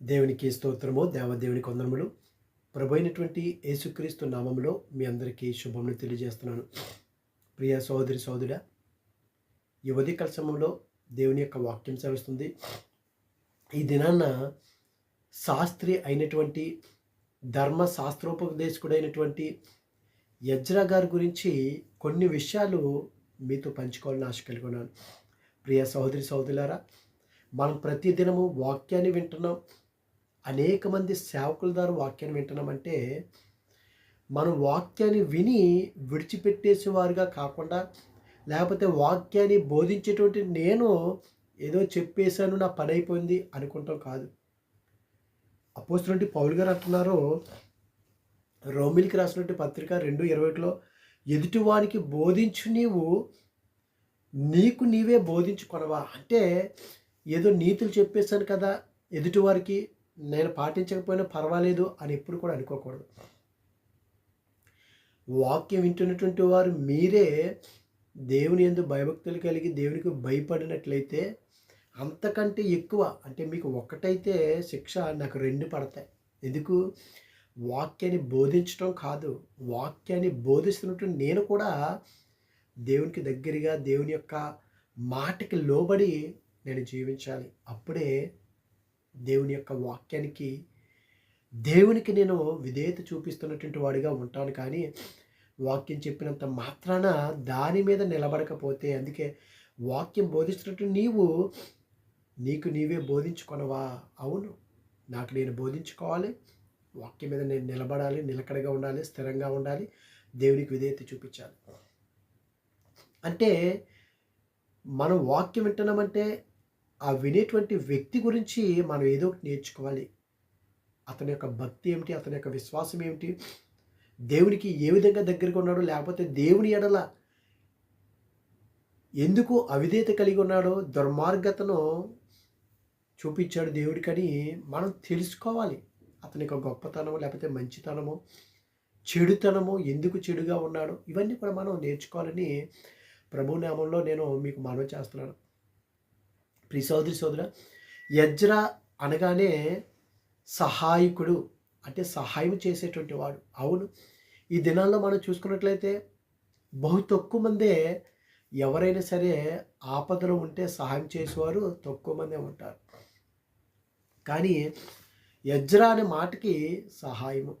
దేవునికి స్తోత్రము, దేవదేవునికి వందనములు. ప్రభు అయినటువంటి యేసుక్రీస్తు నామములో మీ అందరికీ శుభములు తెలియజేస్తున్నాను. ప్రియ సహోదరి సహోదరుడా, ఈ ఉదయకాల సమయంలో దేవుని యొక్క వాక్యం సెలవిస్తుంది. ఈ దినాన్న శాస్త్రి అయినటువంటి ధర్మశాస్త్రోపదేశకుడైనటువంటి ఎజ్రా గారి గురించి కొన్ని విషయాలు మీతో పంచుకోవాలని ఆశ కలిగి ఉన్నాను. ప్రియ సహోదరి సహోదరులారా, మనం ప్రతిదినము వాక్యాన్ని వింటున్నాం. అనేక మంది సేవకుల ద్వారా వాక్యాన్ని వింటున్నామంటే మనం వాక్యాన్ని విని విడిచిపెట్టేసేవారుగా కాకుండా, లేకపోతే వాక్యాన్ని బోధించేటువంటి నేను ఏదో చెప్పేశాను, నా పని అయిపోయింది అనుకుంటాం కాదు. అపోస్తలుడైన పౌలు గారు అంటున్నారు, రోమిలికి రాసినటువంటి పత్రిక 2:21లో, ఎదుటివానికి బోధించు నీకు నీవే బోధించుకొనవా. అంటే ఏదో నీతులు చెప్పేశాను కదా, ఎదుటివారికి నేను పాటించకపోయినా పర్వాలేదు అని ఎప్పుడు కూడా అనుకోకూడదు. వాక్యం వింటున్నటువంటి వారు మీరే దేవుని యందు భయభక్తులు కలిగి దేవునికి భయపడినట్లయితే అంతకంటే ఎక్కువ, అంటే మీకు ఒక్కటైతే శిక్ష, నాకు 2 పడతాయి. ఎందుకు? వాక్యాన్ని బోధించడం కాదు, వాక్యాన్ని బోధిస్తున్నట్టు నేను కూడా దేవునికి దగ్గరగా దేవుని యొక్క మాటకి లోబడి నేను జీవించాలి. అప్పుడే దేవుని యొక్క వాక్యానికి, దేవునికి నేను విధేయత చూపిస్తున్నటువంటి వాడిగా ఉంటాను. కానీ వాక్యం చెప్పినంత మాత్రాన దాని మీద నిలబడకపోతే, అందుకే వాక్యం బోధిస్తున్నట్టు నీకు నీవే బోధించుకొనవా. అవును, నాకు నేను బోధించుకోవాలి, వాక్యం మీద నేను నిలబడాలి, నిలకడగా ఉండాలి, స్థిరంగా ఉండాలి, దేవునికి విధేయత చూపించాలి. అంటే మనం వాక్యం వింటున్నామంటే ఆ వినేటువంటి వ్యక్తి గురించి మనం ఏదో ఒకటి నేర్చుకోవాలి. అతని యొక్క భక్తి ఏమిటి, అతని యొక్క విశ్వాసం ఏమిటి, దేవునికి ఏ విధంగా దగ్గరగా ఉన్నాడో, లేకపోతే దేవుని ఎడల ఎందుకు అవిధేయత కలిగి ఉన్నాడో, దుర్మార్గతను చూపించాడు దేవుడికని మనం తెలుసుకోవాలి. అతని యొక్క గొప్పతనము, లేకపోతే మంచితనము, చెడుతనము, ఎందుకు చెడుగా ఉన్నాడో, ఇవన్నీ కూడా మనం నేర్చుకోవాలని ప్రభు నామంలో నేను మీకు మనవి చేస్తున్నాను. ప్రియ సోదరి సోదర, ఎజ్రా అనగానే సహాయకుడు, అంటే సహాయం చేసేటువంటి వాడు. అవును, ఈ దినాల్లో మనం చూసుకున్నట్లయితే బహు తక్కువ మందే, ఎవరైనా సరే ఆపదలో ఉంటే సహాయం చేసేవారు తక్కువ మందే ఉంటారు. కానీ ఎజ్రా అనే మాటకి సహాయము.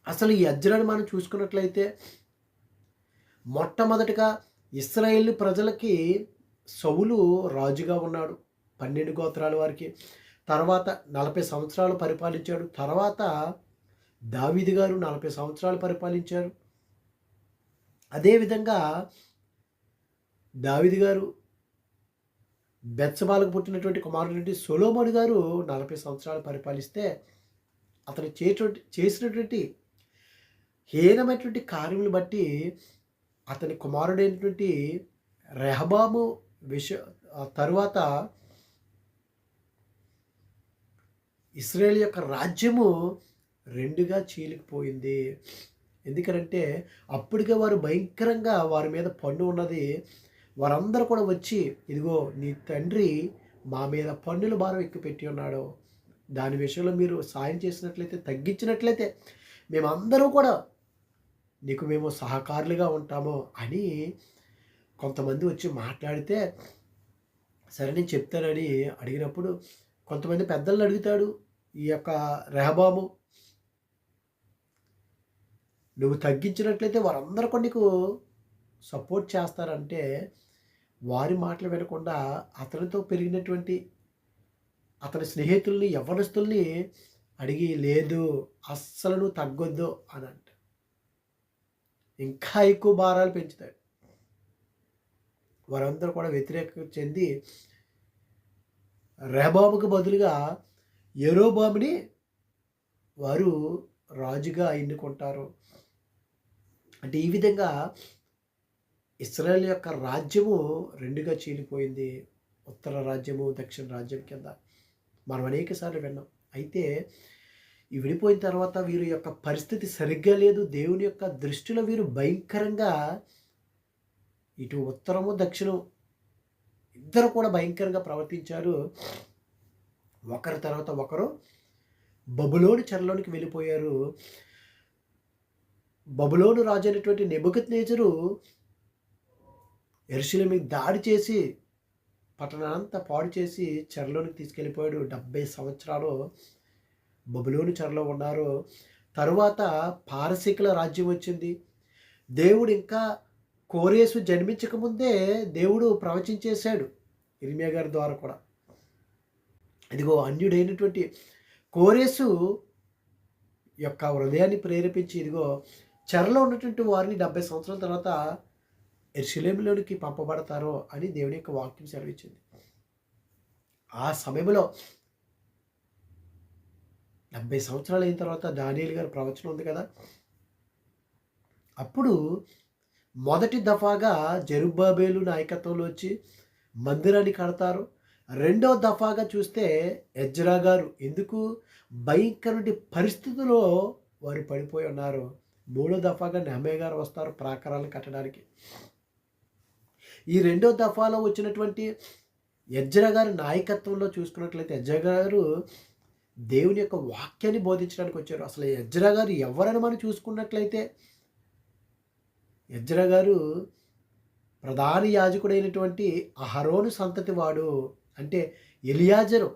అసలు ఈ ఎజ్రాని మనం చూసుకున్నట్లయితే మొట్టమొదటిగా ఇశ్రాయేలు ప్రజలకి సౌలు రాజుగా ఉన్నాడు, 12 గోత్రాల వారికి. తర్వాత 40 సంవత్సరాలు పరిపాలించాడు. తర్వాత దావీదు గారు 40 సంవత్సరాలు పరిపాలించారు. అదేవిధంగా దావీదు గారు బెత్షెబాలకు పుట్టినటువంటి కుమారుడు సొలొమోను గారు 40 సంవత్సరాలు పరిపాలిస్తే, అతను చేసినటువంటి హీనమైనటువంటి కార్యములు బట్టి అతని కుమారుడైనటువంటి రెహబాము తరువాత ఇశ్రాయేలు యొక్క రాజ్యము 2గా చీలిపోయింది. ఎందుకంటే అప్పటికే వారు భయంకరంగా, వారి మీద పన్ను ఉన్నది. వారందరూ కూడా వచ్చి, ఇదిగో నీ తండ్రి మా మీద పన్నుల భారం ఎక్కుపెట్టి ఉన్నాడు, దాని విషయంలో మీరు సాయం చేసినట్లయితే, తగ్గించినట్లయితే మేమందరూ కూడా నీకు మేము సహకారులుగా ఉంటాము అని కొంతమంది వచ్చి మాట్లాడితే, సరే నేను చెప్తానని అడిగినప్పుడు కొంతమంది పెద్దలను అడుగుతాడు ఈ యొక్క రెహబాము, నువ్వు తగ్గించినట్లయితే వారందరూ కూడా నీకు సపోర్ట్ చేస్తారంటే, వారి మాటలు వినకుండా అతనితో పెరిగినటువంటి అతని స్నేహితుల్ని, యవ్వనస్తుల్ని అడిగి, లేదు అస్సలు నువ్వు తగ్గొద్దు అని అంట. ఇంకా ఎక్కువ భారాలు పెంచుతాడు. వారందరూ కూడా వ్యతిరేకత చెంది రెహబాముకు బదులుగా యెరోబాముని వారు రాజుగా ఎన్నుకుంటారు. అంటే ఈ విధంగా ఇశ్రాయేలు యొక్క రాజ్యము 2గా చీలిపోయింది. ఉత్తర రాజ్యము, దక్షిణ రాజ్యం కింద మనం అనేకసార్లు విన్నాం. అయితే ఈ విడిపోయిన తర్వాత వీరి యొక్క పరిస్థితి సరిగ్గా లేదు. దేవుని యొక్క దృష్టిలో వీరు భయంకరంగా, ఇటు ఉత్తరము దక్షిణం ఇద్దరు కూడా భయంకరంగా ప్రవర్తించారు. ఒకరి తర్వాత ఒకరు బబులోను చెరలోనికి వెళ్ళిపోయారు. బబులోను రాజు అయినటువంటి నెబుకద్నెజరు యెరూషలేముకి దాడి చేసి పట్టణాన్నంతా పాడు చేసి చెరలోనికి తీసుకెళ్ళిపోయాడు. 70 సంవత్సరాలు బబులోను చెరలో ఉన్నారు. తరువాత పారసీకుల రాజ్యం వచ్చింది. దేవుడు ఇంకా కోరేసు జన్మించకముందే దేవుడు ప్రవచించేశాడు ఇర్మియా గారి ద్వారా కూడా. ఇదిగో అన్యుడైనటువంటి కోరేసు యొక్క హృదయాన్ని ప్రేరేపించి ఇదిగో చెరలో ఉన్నటువంటి వారిని 70 సంవత్సరాల తర్వాత యెరూషలేములోనికి పంపబడతారో అని దేవుని యొక్క వాక్యం సెలవిచ్చింది. ఆ సమయంలో 70 సంవత్సరాలు అయిన తర్వాత దానియేలు గారి ప్రవచనం ఉంది కదా, అప్పుడు మొదటి దఫాగా జెరుబ్బాబేలు నాయకత్వంలో వచ్చి మందిరాన్ని కడతారు. రెండో దఫాగా చూస్తే ఎజ్రా గారు, ఎందుకు భయంకరమైన పరిస్థితుల్లో వారు పడిపోయి ఉన్నారు. మూడో దఫాగా నెహెమ్యా గారు వస్తారు ప్రాకారాలను కట్టడానికి. ఈ రెండో దఫాలో వచ్చినటువంటి ఎజ్రా గారి నాయకత్వంలో చూసుకున్నట్లయితే ఎజ్రా గారు దేవుని యొక్క వాక్యాన్ని బోధించడానికి వచ్చారు. అసలు ఎజ్రా గారు ఎవరని మనం చూసుకున్నట్లయితే ఎజ్రా గారు ప్రధాన యాజకుడైనటువంటి అహరోను సంతతి వాడు. అంటే ఎలియాజరు,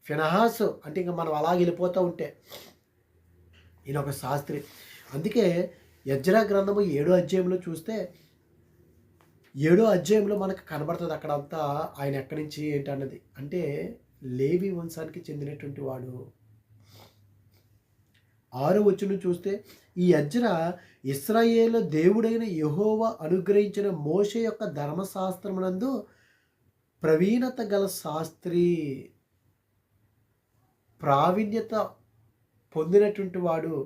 ఫినహాసు, అంటే ఇంకా మనం అలా వెళ్ళిపోతూ ఉంటే ఈయన ఒక శాస్త్రి. అందుకే ఎజ్రా గ్రంథము 7వ అధ్యాయంలో చూస్తే 7వ అధ్యాయంలో మనకు కనబడుతుంది అక్కడంతా ఆయన ఎక్కడి నుంచి ఏంటన్నది. అంటే లేవి వంశానికి చెందినటువంటి వాడు. 6వ వచనం చూస్తే ఈ ఎజ్రా ఇశ్రాయేలు దేవుడైన యెహోవా అనుగ్రహించిన మోషే యొక్క ధర్మశాస్త్రమునందు ప్రవీణత గల శాస్త్రి, ప్రావీణ్యత పొందినటువంటి వాడు,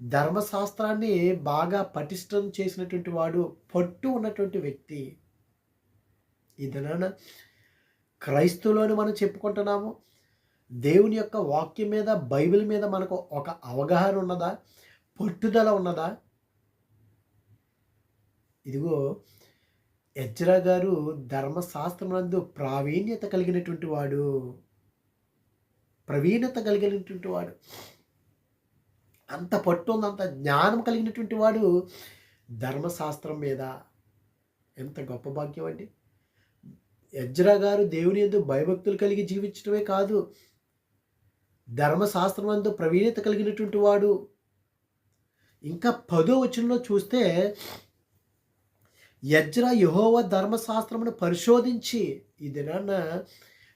ధర్మశాస్త్రాన్ని బాగా పటిష్టం చేసినటువంటి వాడు, పట్టు ఉన్నటువంటి వ్యక్తి. ఈ దినాన క్రైస్తవులను మనం చెప్పుకుంటున్నాము. దేవుని యొక్క వాక్యం మీద, బైబిల్ మీద మనకు ఒక అవగాహన ఉన్నదా? పట్టుదల ఉన్నదా? ఇదిగో ఎజ్రా గారు ధర్మశాస్త్రమునందు ప్రావీణ్యత కలిగినటువంటి వాడు, ప్రవీణత కలిగినటువంటి వాడు, అంత పట్టు ఉంది, అంత జ్ఞానం కలిగినటువంటి వాడు ధర్మశాస్త్రం మీద. ఎంత గొప్ప భాగ్యం అండి! ఎజ్రా గారు దేవుని యందు భయభక్తులు కలిగి జీవించడమే కాదు, ధర్మశాస్త్రం యందు ప్రవీణత కలిగినటువంటి వాడు. ఇంకా 10వ వచనంలో చూస్తే ఎజ్రా యెహోవా ధర్మశాస్త్రమును పరిశోధించి, ఈ దినాన్న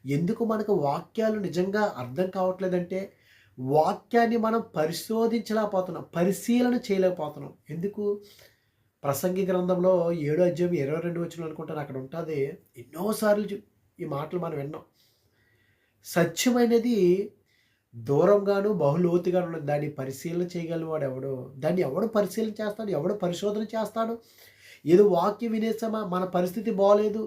ఎందుకు మనకు వాక్యాలు నిజంగా అర్థం కావట్లేదంటే వాక్యాన్ని మనం పరిశోధించలేకపోతున్నాం, పరిశీలన చేయలేకపోతున్నాం. ఎందుకు? ప్రసంగి గ్రంథంలో 7వ అధ్యాయం 22 వచనం అనుకుంటాను, అక్కడ ఉంటుంది. ఎన్నోసార్లు ఈ మాటలు మనం విన్నాం. సత్యమైనది దూరంగాను బహులోతుగాను ఉన్నది, దాన్ని పరిశీలన చేయగలిగిన వాడు ఎవడు? దాన్ని ఎవడు పరిశీలన చేస్తాడు? ఎవడు పరిశోధన చేస్తాడు? ఏదో వాక్యం వినేసామా, మన పరిస్థితి బాగోలేదు,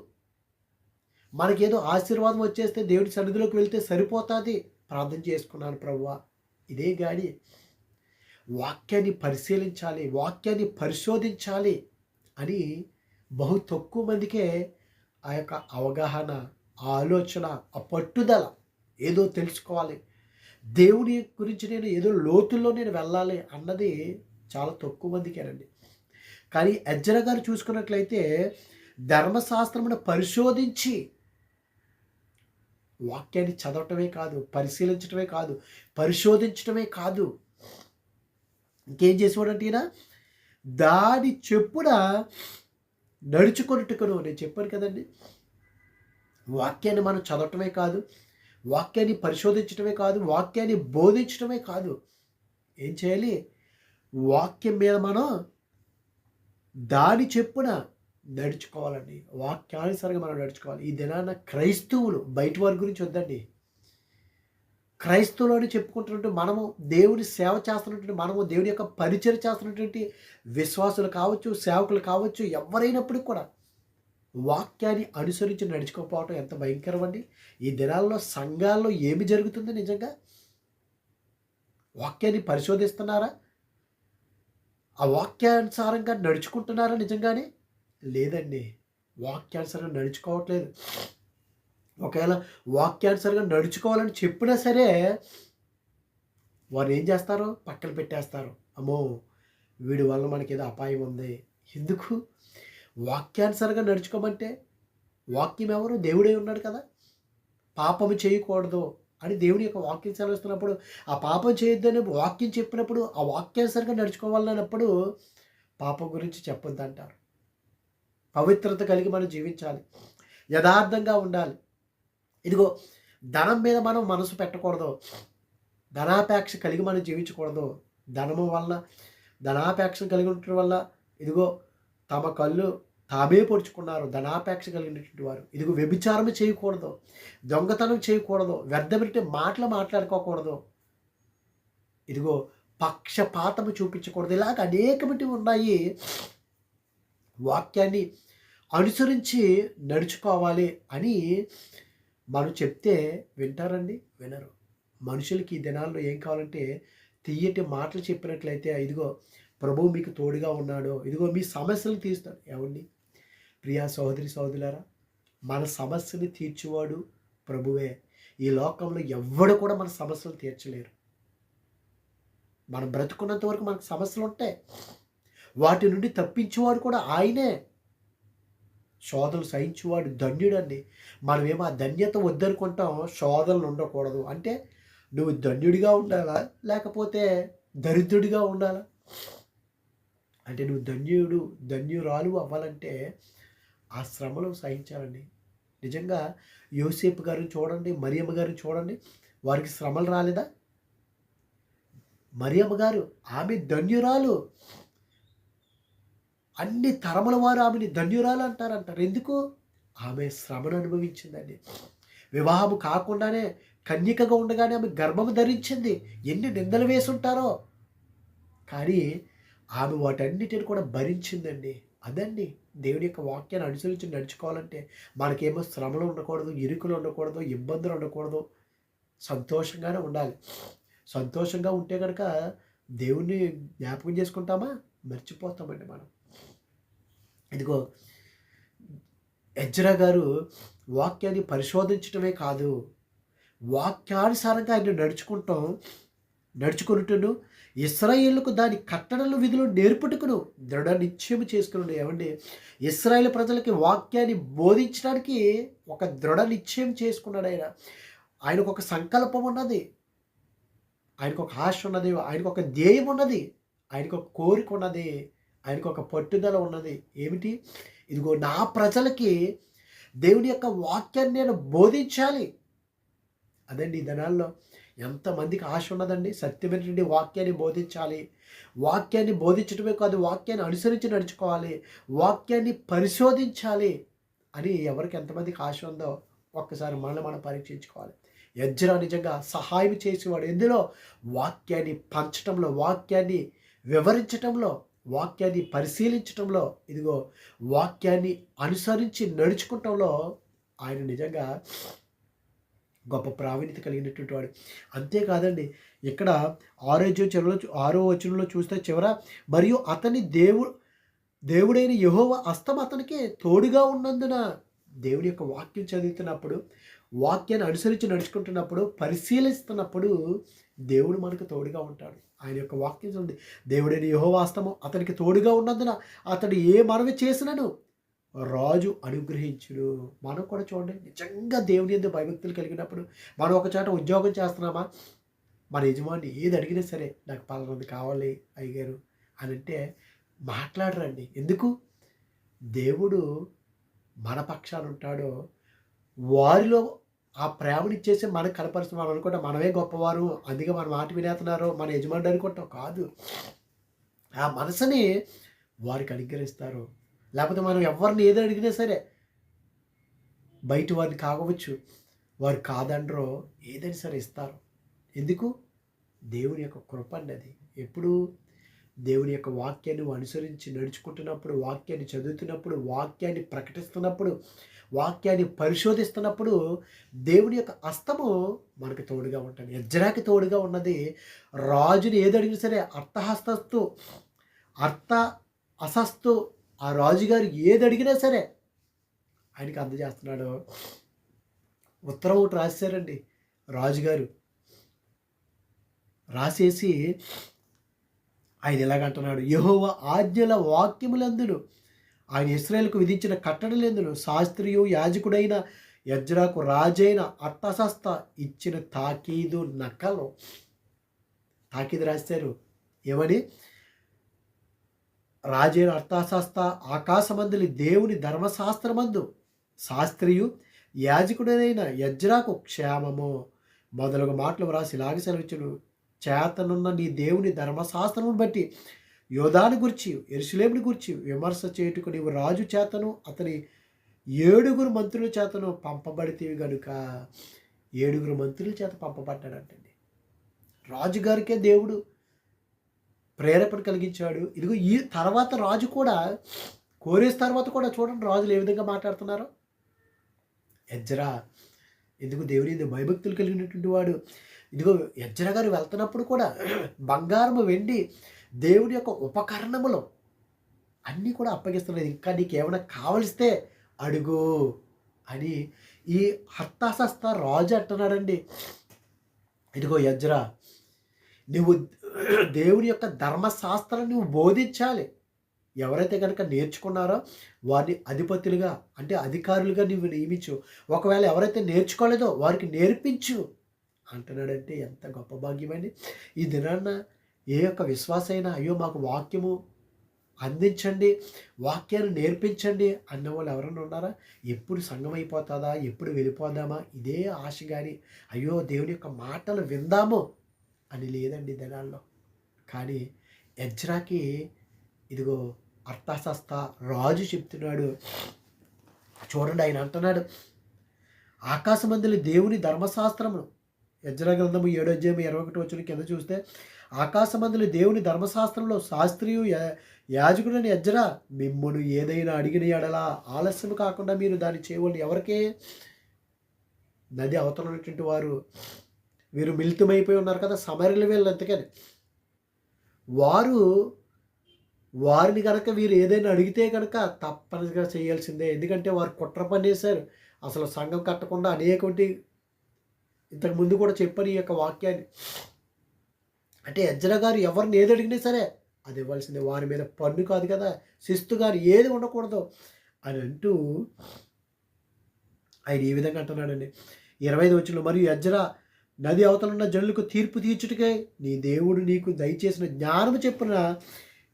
మనకేదో ఆశీర్వాదం వచ్చేస్తే దేవుడి సన్నిధిలోకి వెళ్తే సరిపోతుంది, ప్రార్థన చేసుకున్నాను ప్రభువా, ఇదే గాడి. వాక్యాన్ని పరిశీలించాలి, వాక్యాన్ని పరిశోధించాలి అని బహు తక్కువ మందికే ఆ యొక్క అవగాహన, ఆ ఆలోచన, ఆ పట్టుదల, ఏదో తెలుసుకోవాలి, దేవుని గురించి నేను ఏదో లోతుల్లో నేను వెళ్ళాలి అన్నది చాలా తక్కువ మందికేనండి. కానీ ఎజ్రా గారు చూసుకున్నట్లయితే ధర్మశాస్త్రమును పరిశోధించి, వాక్యాన్ని చదవటమే కాదు, పరిశీలించటమే కాదు, పరిశోధించటమే కాదు, ఇంకేం చేసేవాడంటే ఈయన దాడి చెప్పున నడుచుకొనుటకును. నేను చెప్పాను కదండి, వాక్యాన్ని మనం చదవటమే కాదు, వాక్యాన్ని పరిశోధించటమే కాదు, వాక్యాన్ని బోధించటమే కాదు, ఏం చేయాలి? వాక్యం మీద మనం దాడి చెప్పున నడుచుకోవాలండి, వాక్యానుసారంగా మనం నడుచుకోవాలి. ఈ దినాన క్రైస్తవులు, బయట వారి గురించి వద్దండి, క్రైస్తవులని చెప్పుకుంటున్నట్టు మనము, దేవుని సేవ చేస్తున్నటువంటి మనము, దేవుని యొక్క పరిచయం చేస్తున్నటువంటి విశ్వాసులు కావచ్చు, సేవకులు కావచ్చు, ఎవరైనప్పటికీ కూడా వాక్యాన్ని అనుసరించి నడుచుకోకపోవటం ఎంత భయంకరం అండి. ఈ దినాల్లో సంఘాల్లో ఏమి జరుగుతుంది? నిజంగా వాక్యాన్ని పరిశోధిస్తున్నారా? ఆ వాక్యానుసారంగా నడుచుకుంటున్నారా నిజంగానే? లేదండి, వాక్యానుసారంగా నడుచుకోవట్లేదు. ఒకవేళ వాక్యానుసారంగా నడుచుకోవాలని చెప్పినా సరే వారు ఏం చేస్తారు? పక్కన పెట్టేస్తారు. అమ్మో! వీడి వల్ల మనకేదో అపాయం ఉంది. ఎందుకు? వాక్యానుసారంగా నడుచుకోమంటే వాక్యం ఎవరు? దేవుడే ఉన్నాడు కదా! పాపము చేయకూడదు అని దేవుని యొక్క వాక్యం సెలవిస్తున్నప్పుడు, ఆ పాపం చేయొద్దని వాక్యం చెప్పినప్పుడు, ఆ వాక్యానుసారంగా నడుచుకోవాలన్నప్పుడు పాపం గురించి చెప్పొద్దంటారు. పవిత్రత కలిగి మనం జీవించాలి. యథార్థంగా ఉండాలి. ఇదిగో ధనం మీద మనం మనసు పెట్టకూడదు. ధనాపేక్ష కలిగి మనం జీవించకూడదు. ధనము వల్ల ధనాపేక్ష కలిగి ఉండటం వల్ల ఇదిగో తమ కళ్ళు తామే పొడుచుకున్నారు. ధనాపేక్ష కలిగినటువంటి వారు. ఇదిగో వ్యభిచారం చేయకూడదు. దొంగతనం చేయకూడదు. వ్యర్థమైన మాటలు మాట్లాడుకోకూడదు. ఇదిగో పక్షపాతము చూపించకూడదు. ఇలాగ అనేకమైనవి ఉన్నాయి. వాక్యాన్ని అనుసరించి నడుచుకోవాలి అని మనం చెప్తే వింటారండి? వినరు. మనుషులకి ఈ దినాల్లో ఏం కావాలంటే తియ్యటి మాటలు చెప్పినట్లయితే ఇదిగో ప్రభువు మీకు తోడుగా ఉన్నాడు, ఇదిగో మీ సమస్యలు తీస్తాడు. ఏమండి ప్రియా సహోదరి సహోదరులారా, మన సమస్యని తీర్చేవాడు ప్రభువే. ఈ లోకంలో ఎవ్వడు కూడా మన సమస్యలు తీర్చలేరు. మనం బ్రతుకున్నంత వరకు మనకు సమస్యలు ఉంటాయి. వాటి నుండి తప్పించేవాడు కూడా ఆయనే. శోధనలు సహించేవాడు ధన్యుడండి. మనమేమో ఆ ధన్యత వద్దనుకుంటాం. శోధనలు ఉండకూడదు అంటే నువ్వు ధన్యుడిగా ఉండాలా, లేకపోతే దరిద్రుడిగా ఉండాలా? అంటే నువ్వు ధన్యురాలు అవ్వాలంటే ఆ శ్రమలు సహించాలండి. నిజంగా యోసేపు గారిని చూడండి, మరియమ్మ గారిని చూడండి, వారికి శ్రమలు రాలేదా? మరియమ్మ గారు ఆమె ధన్యురాలు. అన్ని తరముల వారు ఆమెని ధన్యురాలు అంటారు. ఎందుకు? ఆమె శ్రమను అనుభవించిందండి. వివాహము కాకుండానే కన్యకగా ఉండగానే ఆమె గర్భము ధరించింది. ఎన్ని నిందలు వేసుంటారో, కానీ ఆమె వాటన్నిటిని కూడా భరించిందండి. అదండి దేవుని యొక్క వాక్యాన్ని అనుసరించి నడుచుకోవాలంటే మనకేమో శ్రమలు ఉండకూడదు, ఇరుకులు ఉండకూడదు, ఇబ్బందులు ఉండకూడదు, సంతోషంగానే ఉండాలి. సంతోషంగా ఉంటే కనుక దేవుణ్ణి జ్ఞాపకం చేసుకుంటామా? మర్చిపోతామండి మనం. ఇదిగో ఎజ్రా గారు వాక్యాన్ని పరిశోధించడమే కాదు, వాక్యానుసారంగా ఆయన నడుచుకుంటును ఇశ్రాయేలుకు దాని కట్టడలు విధులు నేర్పుటకును దృఢ నిశ్చయం చేసుకున్నాడు. ఏమండి ఇశ్రాయేల్ ప్రజలకి వాక్యాన్ని బోధించడానికి ఒక దృఢ నిశ్చయం చేసుకున్నాడు. ఆయనకు ఒక సంకల్పం ఉన్నది, ఆయనకు ఒక ఆశ ఉన్నది, ఆయనకు ఒక ధ్యేయం ఉన్నది, ఆయనకు ఒక కోరిక ఉన్నది, ఆయనకు ఒక పట్టుదల ఉన్నది. ఏమిటి? ఇదిగో నా ప్రజలకి దేవుని యొక్క వాక్యాన్ని నేను బోధించాలి. అదండి ఈ దినాల్లో ఎంతమందికి ఆశ ఉన్నదండి? సత్యమైనటువంటి వాక్యాన్ని బోధించాలి. వాక్యాన్ని బోధించడమే కాదు, వాక్యాన్ని అనుసరించి నడుచుకోవాలి, వాక్యాన్ని పరిశోధించాలి అని ఎవరికి ఎంతమందికి ఆశ ఉందో ఒక్కసారి మనల్ని మనం పరీక్షించుకోవాలి. ఎజ్రా నిజంగా సహాయం చేసేవాడు. ఎందులో? వాక్యాన్ని పంచటంలో, వాక్యాన్ని వివరించటంలో, వాక్యాన్ని పరిశీలించటంలో, ఇదిగో వాక్యాన్ని అనుసరించి నడుచుకుంటంలో ఆయన నిజంగా గొప్ప ప్రావీణ్యత కలిగినటువంటి వాడు. అంతేకాదండి, ఇక్కడ 6వ వచనంలో చూస్తే చివర మరియు అతని దేవుడైన యెహోవా హస్తం అతనికి తోడుగా ఉన్నందున, దేవుని యొక్క వాక్యం చదువుతున్నప్పుడు, వాక్యాన్ని అనుసరించి నడుచుకుంటున్నప్పుడు, పరిశీలిస్తున్నప్పుడు దేవుడు మనకు తోడుగా ఉంటాడు. ఆయన యొక్క వాక్యం చూడండి, దేవుడైన యెహోవా హస్తము అతనికి తోడుగా ఉన్నందున అతడు ఏ మనవి చేసినను రాజు అనుగ్రహించును. మనం కూడా చూడండి, నిజంగా దేవుని యందు భయభక్తులు కలిగినప్పుడు మనం ఒక చోట ఉద్యోగం చేస్తున్నామా, మన యజమాని ఏది అడిగినా సరే నాకు పలానది కావాలి అయ్యగారు అని అంటే మాట్లాడరండి. ఎందుకు? దేవుడు మన పక్షాన ఉంటాడో వారిలో ఆ ప్రేమనిచ్చేసి మనకు కనపరుస్తున్నాం. మనం అనుకుంటాం మనమే గొప్పవారు, అందుకే మన మాట వినేస్తున్నారు, మన యజమానుడు అనుకుంటాం. కాదు, ఆ మనసుని వారికి అనుగ్రహిస్తారు. లేకపోతే మనం ఎవరిని ఏది అడిగినా సరే, బయట వారిని కావచ్చు, వారు కాదండ్రో ఏదైనా సరే ఇస్తారు. ఎందుకు? దేవుని యొక్క కృప అన్నది. ఎప్పుడు? దేవుని యొక్క వాక్యాన్ని అనుసరించి నడుచుకుంటున్నప్పుడు, వాక్యాన్ని చదువుతున్నప్పుడు, వాక్యాన్ని ప్రకటిస్తున్నప్పుడు, వాక్యాన్ని పరిశోధిస్తున్నప్పుడు దేవుని యొక్క హస్తము మనకు తోడుగా ఉంటుంది. ఎజ్రాకి తోడుగా ఉన్నది. రాజుని ఏది అడిగినా సరే అర్థ అసస్తు ఆ రాజుగారు ఏది అడిగినా సరే ఆయనకి అందజేస్తున్నాడు. ఉత్తరం ఒకటి రాశారండి రాజుగారు. రాసేసి ఆయన ఇలాగంటున్నాడు, యెహోవా ఆజ్ఞల వాక్యములందును ఆయన ఇశ్రాయేలుకు విధించిన కట్టడలందును శాస్త్రియు యాజకుడైన ఎజ్రాకు రాజైన అర్తషస్త ఇచ్చిన తాకీదు నకలు. తాకీదు రాశారు ఏమని? రాజైన అర్తషస్త ఆకాశమందులి దేవుని ధర్మశాస్త్రమందు శాస్త్రియు యాజకుడైన ఎజ్రాకు క్షేమము మొదలగు మాటలు వ్రాసి ఇలాగ సెలవిచ్చును, చేతనున్న నీ దేవుని ధర్మశాస్త్రమును బట్టి యోధాను గురించి యెరూషలేమును గురించి విమర్శ చేయుటకు నీవు రాజు చేతను అతని 7 మంత్రుల చేతను పంపబడితేవి గనుక. 7 మంత్రుల చేత పంపబడ్డాడంటండి. రాజుగారికే దేవుడు ప్రేరేపణ కలిగించాడు. ఇదిగో ఈ తర్వాత రాజు కూడా, కోరేస్ తర్వాత కూడా చూడండి రాజులు ఏ విధంగా మాట్లాడుతున్నారో. ఎజ్రా ఎందుకు దేవుని భయభక్తులు కలిగినటువంటి వాడు. ఇదిగో ఎజ్రా గారు వెళ్తున్నప్పుడు కూడా బంగారము వెండి దేవుడి యొక్క ఉపకరణములు అన్నీ కూడా అప్పగిస్తున్నది. ఇంకా నీకు ఏమైనా కావలిస్తే అడుగు అని ఈ అర్తషస్త రాజు అంటున్నాడండి. ఇదిగో ఎజ్రా, నువ్వు దేవుని యొక్క ధర్మశాస్త్రాన్ని నువ్వు బోధించాలి. ఎవరైతే కనుక నేర్చుకున్నారో వారిని అధిపతులుగా అంటే అధికారులుగా నువ్వు నియమించు. ఒకవేళ ఎవరైతే నేర్చుకోలేదో వారికి నేర్పించు అంటున్నాడంటే ఎంత గొప్ప భాగ్యమండి. ఈ దినాన్న ఏ యొక్క విశ్వాసైనా అయ్యో మాకు వాక్యము అందించండి, వాక్యాన్ని నేర్పించండి అన్నవాళ్ళు ఎవరైనా ఉన్నారా? ఎప్పుడు సంఘం అయిపోతుందా, ఎప్పుడు వెళ్ళిపోదామా ఇదే ఆశ. కానీ అయ్యో దేవుని యొక్క మాటలు విందాము అని లేదండి దినాల్లో. కానీ ఎజ్రాకి ఇదిగో అర్తషస్త రాజు చెప్తున్నాడు. చూడండి ఆయన అంటున్నాడు, ఆకాశమందులి దేవుని ధర్మశాస్త్రమును, ఎజ్రా గ్రంథము 7:21 కింద చూస్తే, ఆకాశమందులి దేవుని ధర్మశాస్త్రంలో శాస్త్రియు యాజకుడని ఎజ్రా మిమ్మును ఏదైనా అడిగిన ఎడలా ఆలస్యం కాకుండా మీరు దాన్ని చేయవలసి. ఎవరికే? నది అవతల ఉన్నటువంటి వారు. వీరు మిళితమైపోయి ఉన్నారు కదా సమరయుల వీళ్ళు. అంతకని వారిని కనుక వీరు ఏదైనా అడిగితే కనుక తప్పనిసరిగా చేయాల్సిందే. ఎందుకంటే వారు కుట్ర పనిచేశారు. అసలు సంఘం కట్టకుండా అనేకటి ఇంతకుముందు కూడా చెప్పని ఈ యొక్క వాక్యాన్ని. అంటే ఎజ్రా గారు ఎవరిని ఏది అడిగినా సరే అది ఇవ్వాల్సిందే. వారి మీద పన్ను కాదు కదా, శిస్తు గారు ఏది ఉండకూడదు అని అంటూ ఆయన ఈ విధంగా అంటున్నాడండి. 25 మరియు ఎజ్రా నది అవతలున్న జనులకు తీర్పు తీర్చుటకై నీ దేవుడు నీకు దయచేసిన జ్ఞానము చెప్పున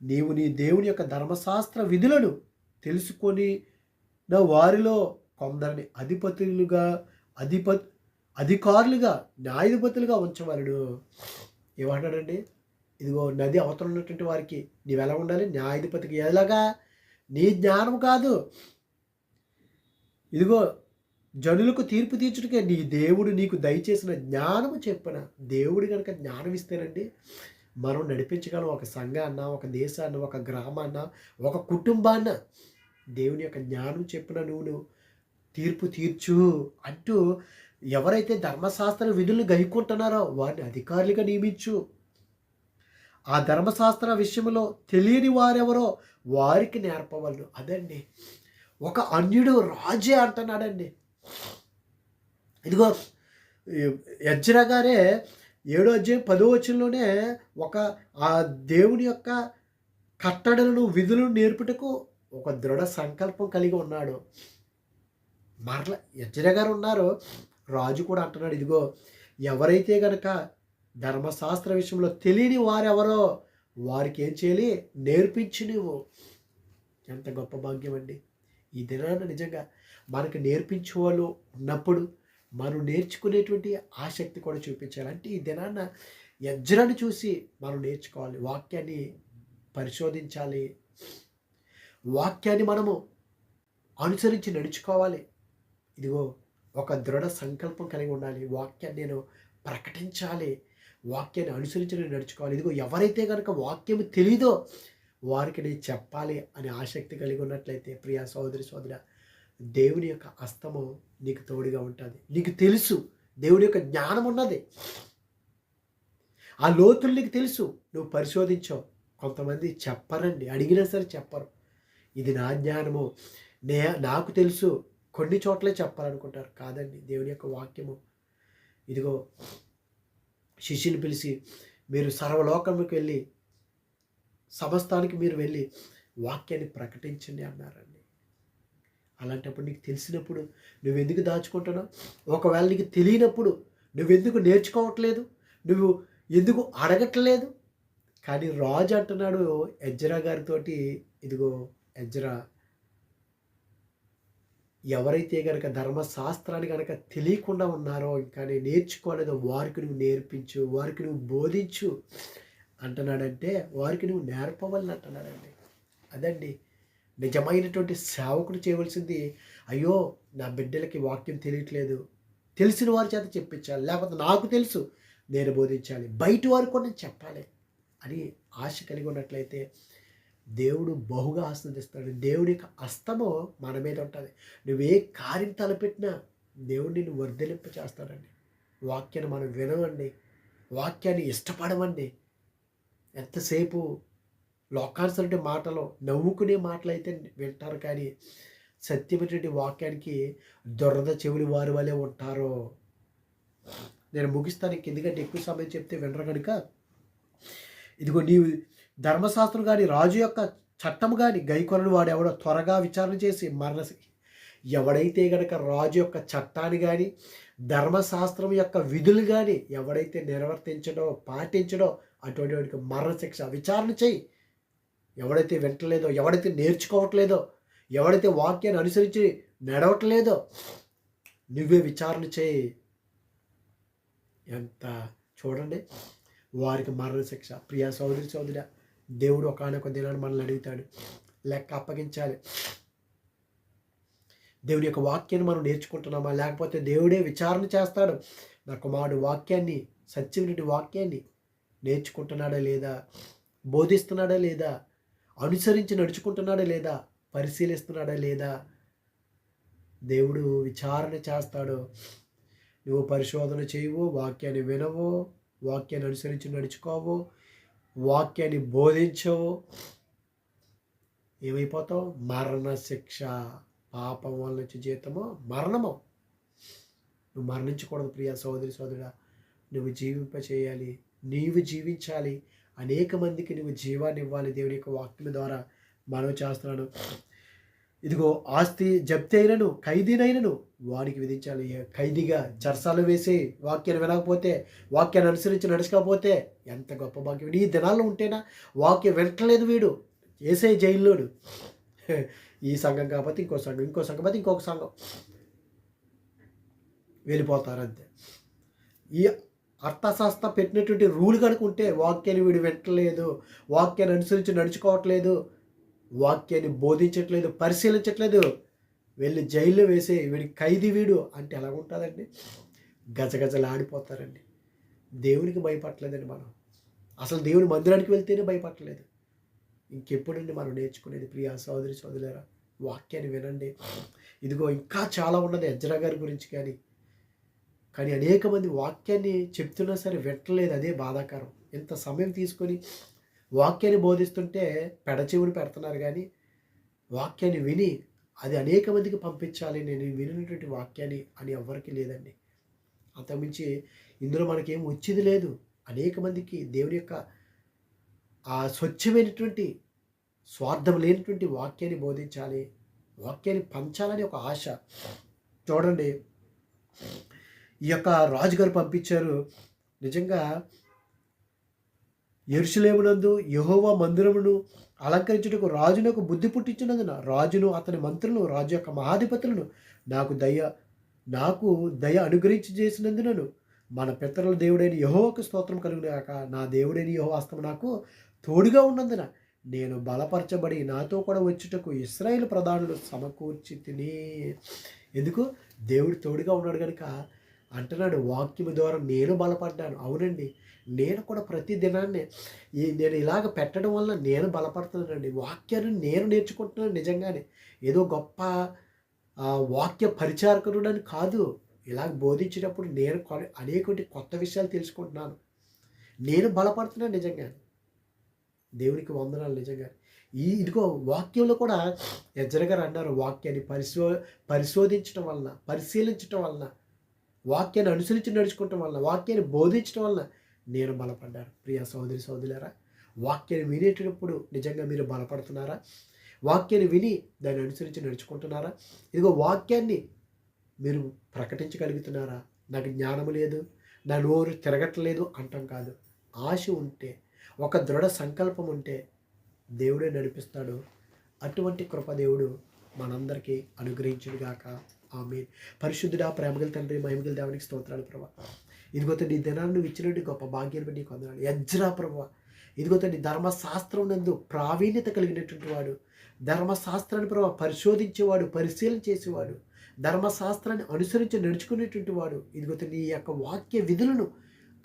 నీవు నీ దేవుని యొక్క ధర్మశాస్త్ర విధులను తెలుసుకొని వారిలో కొందరిని అధికారులుగా న్యాయాధిపతులుగా ఉంచవలెను. ఏమంటాడండి? ఇదిగో నది అవతల ఉన్నటువంటి వారికి నీవు ఎలా ఉండాలి? న్యాయాధిపతికి. ఎలాగా? నీ జ్ఞానం కాదు, ఇదిగో జనులకు తీర్పు తీర్చుటకే నీ దేవుడు నీకు దయచేసిన జ్ఞానము చెప్పున. దేవుడు కనుక జ్ఞానం ఇస్తేనండి మనం నడిపించగలం. ఒక సంఘాన్న, ఒక దేశాన్న, ఒక గ్రామాన్న, ఒక కుటుంబాన్న. దేవుని యొక్క జ్ఞానం చెప్పున నువ్వు తీర్పు తీర్చు అంటూ ఎవరైతే ధర్మశాస్త్ర విధులను గైకుంటున్నారో వారిని అధికారులుగా నియమించు. ఆ ధర్మశాస్త్ర విషయంలో తెలియని వారెవరో వారికి నేర్పవలను. అదండి ఒక అన్యుడు రాజే అంటున్నాడండి. ఇదిగో ఎజ్రా గారే 7:10 ఒక ఆ దేవుని యొక్క కట్టడలను విధులను నేర్పుటకు ఒక దృఢ సంకల్పం కలిగి ఉన్నాడు. మరలా ఎజ్రా గారు ఉన్నారు, రాజు కూడా అంటున్నాడు, ఇదిగో ఎవరైతే గనక ధర్మశాస్త్ర విషయంలో తెలియని వారెవరో వారికి ఏం చేయాలి? నేర్పించి నువ్వు. ఎంత గొప్ప భాగ్యం అండి. ఈ దినాన నిజంగా మనకు నేర్పించే వాళ్ళు ఉన్నప్పుడు మనం నేర్చుకునేటువంటి ఆసక్తి కూడా చూపించాలి. అంటే ఈ దినాన ఎజ్రాను చూసి మనం నేర్చుకోవాలి, వాక్యాన్ని పరిశోధించాలి, వాక్యాన్ని మనము అనుసరించి నడుచుకోవాలి. ఇదిగో ఒక దృఢ సంకల్పం కలిగి ఉండాలి. వాక్యాన్ని నేను ప్రకటించాలి, వాక్యాన్ని అనుసరించి నేను నడుచుకోవాలి. ఇదిగో ఎవరైతే కనుక వాక్యం తెలీదో వారికి నేను చెప్పాలి అనే ఆసక్తి కలిగి ఉన్నట్లయితే ప్రియ సోదరి సోదర, దేవుని యొక్క హస్తము నీకు తోడుగా ఉంటుంది. నీకు తెలుసు దేవుని యొక్క జ్ఞానం ఉన్నది, ఆ లోతులు నీకు తెలుసు, నువ్వు పరిశోధించావు. కొంతమంది చెప్పరండి, అడిగినా సరే చెప్పరు. ఇది నా జ్ఞానము, నాకు తెలుసు, కొన్ని చోట్లే చెప్పాలనుకుంటారు. కాదండి, దేవుని యొక్క వాక్యము ఇదిగో శిష్యుని పిలిచి మీరు సర్వలోకముకి వెళ్ళి సమస్తానికి మీరు వెళ్ళి వాక్యాన్ని ప్రకటించండి అన్నారండి. అలాంటప్పుడు నీకు తెలిసినప్పుడు నువ్వెందుకు దాచుకుంటున్నావు? ఒకవేళ నీకు తెలియనప్పుడు నువ్వెందుకు నేర్చుకోవట్లేదు? నువ్వు ఎందుకు అడగట్లేదు? కానీ రాజు అంటున్నాడు ఎజ్రా గారితోటి, ఇదిగో ఎజ్రా, ఎవరైతే కనుక ధర్మశాస్త్రాన్ని కనుక తెలియకుండా ఉన్నారో, ఇంకా నేను నేర్చుకోలేదో వారికి నువ్వు నేర్పించు, వారికి నువ్వు బోధించు అంటున్నాడంటే వారికి నువ్వు నేర్పవలని అంటున్నాడండి. అదండి నిజమైనటువంటి సేవకుడు చేయవలసింది. అయ్యో నా బిడ్డలకి వాక్యం తెలియట్లేదు, తెలిసిన వారి చేత చెప్పించాలి, లేకపోతే నాకు తెలుసు నేను బోధించాలి, బయట వారికి కూడా నేను చెప్పాలి అని ఆశ కలిగి ఉన్నట్లయితే దేవుడు బహుగా ఆస్వాదిస్తాడు. దేవుడి యొక్క హస్తము మన మీద ఉంటుంది. నువ్వే కార్యం తలపెట్టినా దేవుడు నిన్ను వర్ధలింప చేస్తాడండి. వాక్యాన్ని మనం వినవండి, వాక్యాన్ని ఇష్టపడమండి. ఎంతసేపు లోకానుసరి మాటలు, నవ్వుకునే మాటలు అయితే వింటారు, కానీ సత్యమైనటువంటి వాక్యానికి దొరద చెవులు వారి వలె ఉంటారు. నేను ముగిస్తాను ఎందుకంటే ఎక్కువ సమయం చెప్తే వినరు కనుక. ఇదిగో నీవు ధర్మశాస్త్రం కానీ రాజు యొక్క చట్టము కానీ గైకొనని వాడు ఎవడో త్వరగా విచారణ చేసి ఎవడైతే గనక రాజు యొక్క చట్టాన్ని కానీ ధర్మశాస్త్రం యొక్క విధులు కానీ ఎవడైతే నిర్వర్తించడో పాటించడో అటువంటి వాడికి మరణశిక్ష. విచారణ చేయి. ఎవడైతే వింటలేదో, ఎవడైతే నేర్చుకోవట్లేదో, ఎవడైతే వాక్యాన్ని అనుసరించి నడవట్లేదో నువ్వే విచారణ చేయి. ఎంత చూడండి, వారికి మరణశిక్ష. ప్రియా సోదరి సోదరా, దేవుడు ఒకానొక దినాన్ని మనల్ని అడుగుతాడు, లెక్క అప్పగించాలి. దేవుని యొక్క వాక్యాన్ని మనం నేర్చుకుంటున్నామా, లేకపోతే దేవుడే విచారణ చేస్తాడు. నా కుమారుడు వాక్యాన్ని, సత్యమైనటువంటి వాక్యాన్ని నేర్చుకుంటున్నాడా లేదా, బోధిస్తున్నాడా లేదా, అనుసరించి నడుచుకుంటున్నాడా లేదా, పరిశీలిస్తున్నాడా లేదా. దేవుడు విచారణ చేస్తాడు. నువ్వు పరిశోధన చేయవు, వాక్యాన్ని వినవు, వాక్యాన్ని అనుసరించి నడుచుకోవు, వాక్యాన్ని బోధించవు, ఏమైపోతావు? మరణశిక్ష. పాపం వల్ల వచ్చే జీతము మరణము. నువ్వు మరణించకూడదు ప్రియా సోదరి సోదరుడా. నువ్వు జీవింప చేయాలి, నీవు జీవించాలి, అనేక మందికి నువ్వు జీవాన్ని ఇవ్వాలి. దేవుని యొక్క వాక్యం ద్వారా మనవి చేస్తున్నాను. ఇదిగో ఆస్తి జప్తి అయినను, ఖైదీనైనను వాడికి విధించాలి. ఖైదీగా చెరసాలు వేసి వాక్యాన్ని వినకపోతే, వాక్యాన్ని అనుసరించి నడుచుకోకపోతే ఎంత గొప్ప భాగ్యం. ఈ దినాల్లో ఉంటేనా వాక్యం వినట్లేదు వీడు, వేసే జైల్లోడు. ఈ సంఘం కాకపోతే ఇంకో సంఘం, ఇంకో సంఘం కాకపోతే ఇంకొక సంఘం, వెళ్ళిపోతారు అంతే. ఈ అర్థశాస్త్ర పెట్టినటువంటి రూల్ కనుక ఉంటే వాక్యాన్ని వీడు వింటలేదు, వాక్యాన్ని అనుసరించి నడుచుకోవట్లేదు, వాక్యాన్ని బోధించట్లేదు, పరిశీలించట్లేదు, వెళ్ళి జైల్లో వేసే వీడికి ఖైదీ వీడు అంటే ఎలా ఉంటుందండి? గజగజలాడిపోతారండి. దేవునికి భయపడలేదండి మనం. అసలు దేవుని మందిరానికి వెళ్తేనే భయపడలేదు. ఇంకెప్పుడండి మనం నేర్చుకునేది? ప్రియా సోదరి సోదరులారా, వాక్యాన్ని వినండి. ఇదిగో ఇంకా చాలా ఉన్నది ఎజ్రా గారి గురించి కానీ అనేక మంది వాక్యాన్ని చెప్తున్నా సరే వింటలేదు. అదే బాధాకరం. ఇంత సమయం తీసుకొని వాక్యాన్ని బోధిస్తుంటే పెడచెవుని పెడుతున్నారు, కానీ వాక్యాన్ని విని అది అనేక మందికి పంపించాలి, నేను వినినటువంటి వాక్యాన్ని అని ఎవ్వరికీ లేదండి. అంతకుమించి ఇందులో మనకేం వచ్చేది లేదు. అనేక మందికి దేవుని యొక్క ఆ స్వచ్ఛమైనటువంటి స్వార్థం లేనటువంటి వాక్యాన్ని బోధించాలి, వాక్యాన్ని పంచాలని ఒక ఆశ. చూడండి, ఈ యొక్క రాజుగారు పంపించారు. నిజంగా యెరూషలేమునందు యెహోవా మందిరమును అలంకరించుటకు రాజునకు బుద్ధి పుట్టించినందున రాజును అతని మంత్రులను రాజు యొక్క మహాధిపతులను నాకు దయ అనుగ్రహించి చేసినందునను మన పితరుల దేవుడైన యెహోవాకు స్తోత్రం కలుగుగాక. నా దేవుడైన యెహోవా హస్తము నాకు తోడుగా ఉన్నందున నేను బలపరచబడి నాతో కూడా వచ్చుటకు ఇశ్రాయేలు ప్రధానులు సమకూర్చి తిని. ఎందుకు? దేవుడు తోడుగా ఉన్నాడు కనుక అంటున్నాడు, వాక్యము ద్వారా నేను బలపడ్డాను. అవునండి, నేను కూడా ప్రతి దినాన్ని నేను ఇలాగ పెట్టడం వల్ల నేను బలపడుతున్నానండి. వాక్యాన్ని నేను నేర్చుకుంటున్నాను. నిజంగానే ఏదో గొప్ప వాక్య పరిచారకుడు అని కాదు. ఇలాగ బోధించేటప్పుడు నేను అనేక కొత్త విషయాలు తెలుసుకుంటున్నాను. నేను బలపడుతున్నాను నిజంగానే. దేవునికి వందనాలు. నిజంగా ఇదిగో వాక్యంలో కూడా ఎజ్రా గారు అన్నారు, వాక్యాన్ని పరిశోధించడం వలన, పరిశీలించడం వలన, వాక్యాన్ని అనుసరించి నడుచుకోవటం వలన, వాక్యాన్ని బోధించడం వలన నేను బలపడ్డాను. ప్రియ సహోదరి సహోదరులారా, వాక్యాన్ని వినేటప్పుడు నిజంగా మీరు బలపడుతున్నారా? వాక్యాన్ని విని దాన్ని అనుసరించి నడుచుకుంటున్నారా? ఇదిగో వాక్యాన్ని మీరు ప్రకటించగలుగుతున్నారా? నాకు జ్ఞానం లేదు, నా నోరు తిరగట్లేదు అంటాం కాదు. ఆశ ఉంటే, ఒక దృఢ సంకల్పం ఉంటే దేవుడే నడిపిస్తాడు. అటువంటి కృప దేవుడు మనందరికీ అనుగ్రహించునుగాక. ఆమేన్. పరిశుద్ధుడా, ప్రేమగల తండ్రి, మహిమగల దేవునికి స్తోత్రాలు ప్రభా. ఇదిగో తండ్రి, ఈ దినాన్ని నువ్వు ఇచ్చినట్టు గొప్ప భాగ్యాన్ని బట్టి నీకు వందనాలు. ఎజ్రా ప్రభా, ఇదిగో తండ్రి, ధర్మశాస్త్రం నందు ప్రావీణ్యత కలిగినటువంటి వాడు, ధర్మశాస్త్రాన్ని ప్రభా పరిశోధించేవాడు, పరిశీలన చేసేవాడు, ధర్మశాస్త్రాన్ని అనుసరించి నడుచుకునేటువంటి వాడు. ఇదిగో తండ్రి, ఈ యొక్క వాక్య విధులను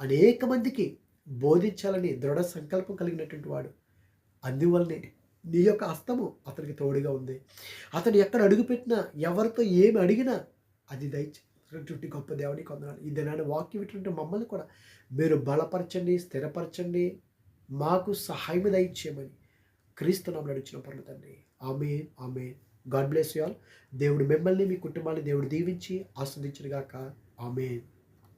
అనేక మందికి బోధించాలని దృఢ సంకల్పం కలిగినటువంటి వాడు. అందువల్లనే నీ యొక్క హస్తము అతనికి తోడుగా ఉంది. అతను ఎక్కడ అడుగుపెట్టినా, ఎవరితో ఏమి అడిగినా అది దయచేటువంటి గొప్ప దేవునికి వందనాలు. ఈ దినాన్ని వాక్యం ఇటువంటి మమ్మల్ని కూడా మీరు బలపరచండి, స్థిరపరచండి, మాకు సహాయం దయచేయమని క్రీస్తు నామమున అడుగుచున్నాం పరమ తండ్రి. Amen, amen. God bless you all. దేవుడు మిమ్మల్ని, మీ కుటుంబాన్ని దేవుడు దీవించి ఆస్వాదించును గాక. ఆమేన్.